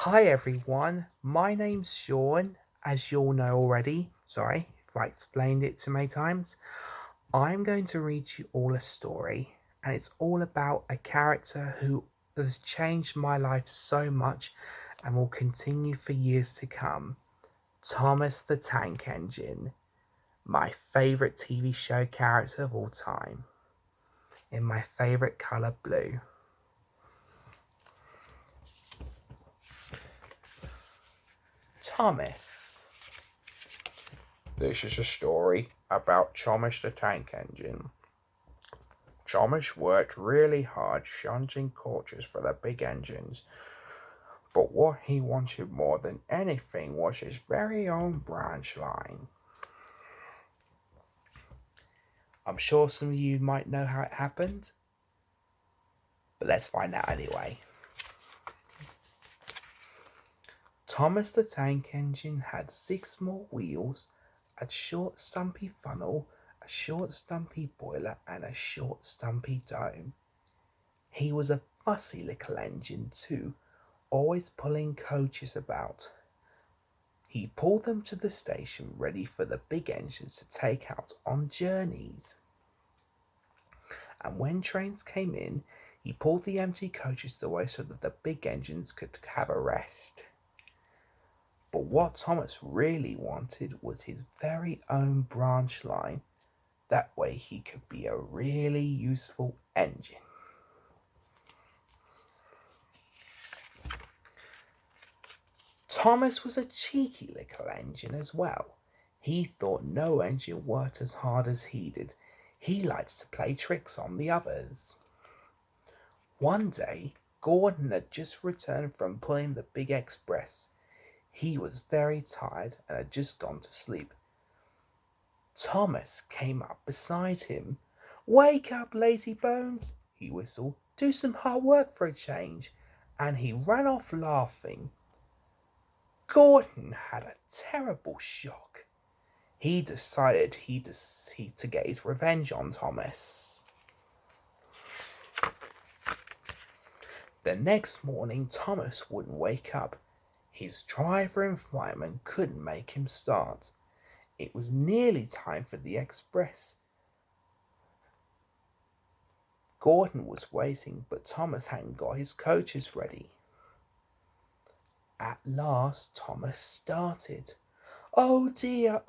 Hi everyone, my name's Sean, as you all know already. Sorry if I explained it too many times. I'm going to read you all a story, and it's all about a character who has changed my life so much and will continue for years to come. Thomas the Tank Engine, my favourite TV show character of all time, in my favourite colour blue. Thomas. This is a story about Thomas the Tank Engine. Thomas worked really hard changing coaches for the big engines, but what he wanted more than anything was his very own branch line. I'm sure some of you might know how it happened, but let's find out anyway. Thomas the Tank Engine had 6 small wheels, a short stumpy funnel, a short stumpy boiler, and a short stumpy dome. He was a fussy little engine too, always pulling coaches about. He pulled them to the station ready for the big engines to take out on journeys. And when trains came in, he pulled the empty coaches away so that the big engines could have a rest. But what Thomas really wanted was his very own branch line. That way he could be a really useful engine. Thomas was a cheeky little engine as well. He thought no engine worked as hard as he did. He liked to play tricks on the others. One day, Gordon had just returned from pulling the big express. He was very tired and had just gone to sleep. Thomas came up beside him. "Wake up, lazy bones," he whistled. "Do some hard work for a change." And he ran off laughing. Gordon had a terrible shock. He decided to get his revenge on Thomas. The next morning, Thomas wouldn't wake up. His driver and fireman couldn't make him start. It was nearly time for the express. Gordon was waiting, but Thomas hadn't got his coaches ready. At last, Thomas started. "Oh dear,"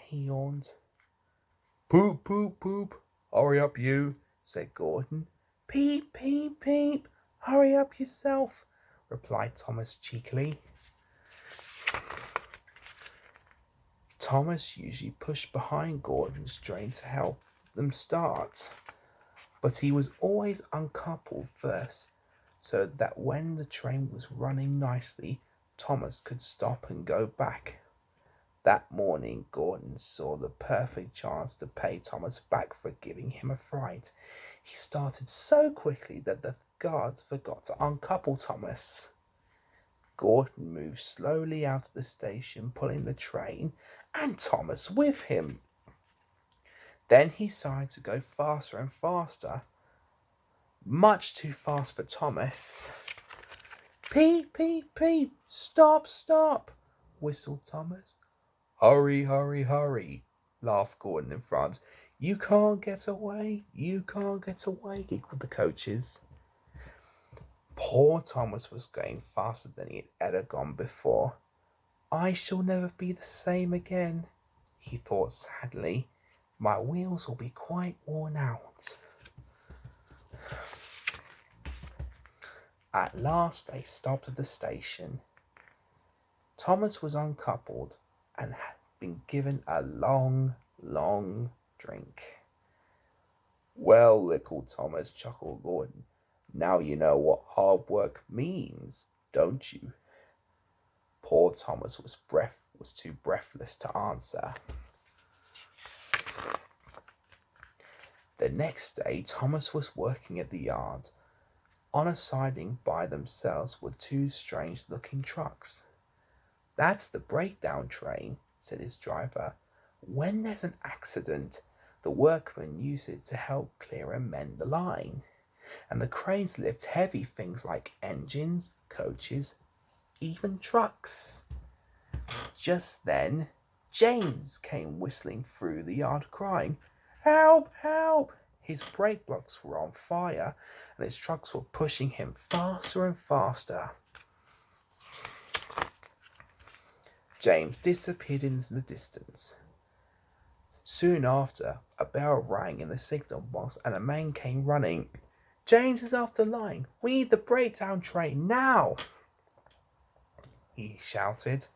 he yawned. "Poop, poop, poop. Hurry up, you," said Gordon. "Peep, peep, peep. Hurry up yourself," replied Thomas cheekily. Thomas usually pushed behind Gordon's train to help them start, but he was always uncoupled first, so that when the train was running nicely, Thomas could stop and go back. That morning, Gordon saw the perfect chance to pay Thomas back for giving him a fright. He started so quickly that the guards forgot to uncouple Thomas. Gordon moved slowly out of the station, pulling the train, and Thomas with him. Then he started to go faster and faster, much too fast for Thomas. "Peep, peep, peep, stop, stop," whistled Thomas. "Hurry, hurry, hurry," laughed Gordon in front. "You can't get away, you can't get away," giggled the coaches. Poor Thomas was going faster than he had ever gone before. "I shall never be the same again," he thought sadly. "My wheels will be quite worn out." At last they stopped at the station. Thomas was uncoupled and had been given a long, long drink. "Well, little Thomas," chuckled Gordon, "now you know what hard work means, don't you?" Poor Thomas was too breathless to answer. The next day Thomas was working at the yard. On a siding by themselves were 2 strange-looking trucks. "That's the breakdown train," said his driver. "When there's an accident, the workmen use it to help clear and mend the line. And the cranes lift heavy things like engines, coaches, even trucks. Just then, James came whistling through the yard crying, "Help! Help!" His brake blocks were on fire and his trucks were pushing him faster and faster. James disappeared into the distance. Soon after, a bell rang in the signal box and a man came running. "James is off the line. We need the breakdown train now," he shouted.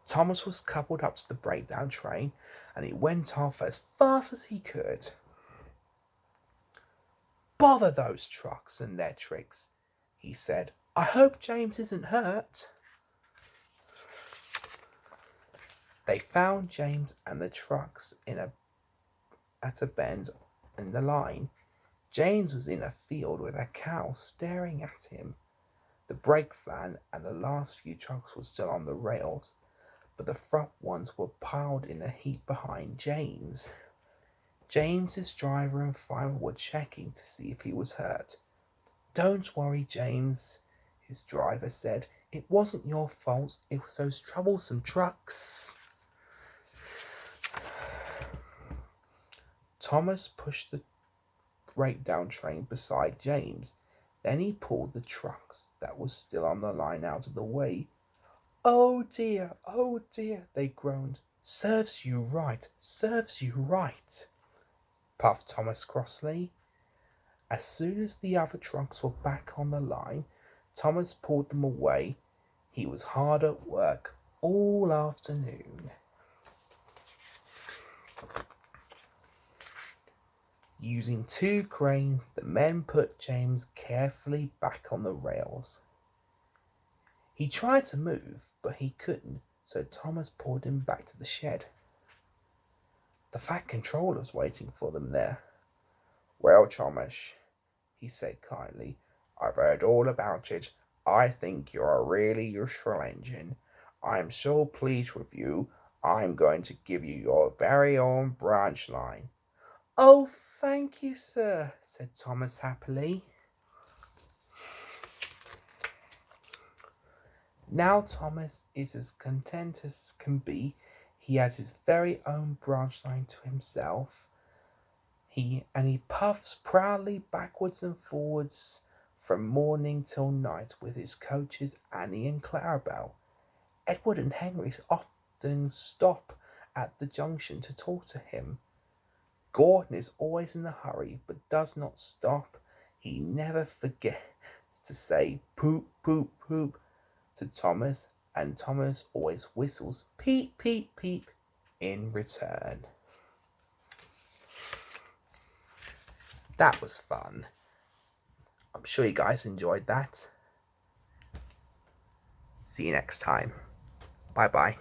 Thomas was coupled up to the breakdown train and he went off as fast as he could. "Bother those trucks and their tricks," he said. "I hope James isn't hurt." They found James and the trucks at a bend in the line. James was in a field with a cow staring at him. The brake van and the last few trucks were still on the rails, but the front ones were piled in a heap behind James. James's driver and fireman were checking to see if he was hurt. "Don't worry, James," his driver said. "It wasn't your fault. It was those troublesome trucks." Thomas pushed the breakdown train beside James. Then he pulled the trucks that were still on the line out of the way. Oh dear, they groaned. Serves you right, puffed Thomas crossly. As soon as the other trucks were back on the line, Thomas pulled them away. He was hard at work all afternoon. Using 2 cranes, the men put James carefully back on the rails. He tried to move, but he couldn't, so Thomas pulled him back to the shed. The Fat Controller was waiting for them there. "Well, Thomas," he said kindly, "I've heard all about it. I think you're a really useful engine. I'm so pleased with you, I'm going to give you your very own branch line." "Oh, thank you, sir," said Thomas happily. Now Thomas is as content as can be. He has his very own branch line to himself. He puffs proudly backwards and forwards from morning till night with his coaches Annie and Clarabel. Edward and Henry often stop at the junction to talk to him. Gordon is always in a hurry, but does not stop. He never forgets to say poop, poop, poop to Thomas, and Thomas always whistles peep, peep, peep in return. That was fun. I'm sure you guys enjoyed that. See you next time. Bye bye.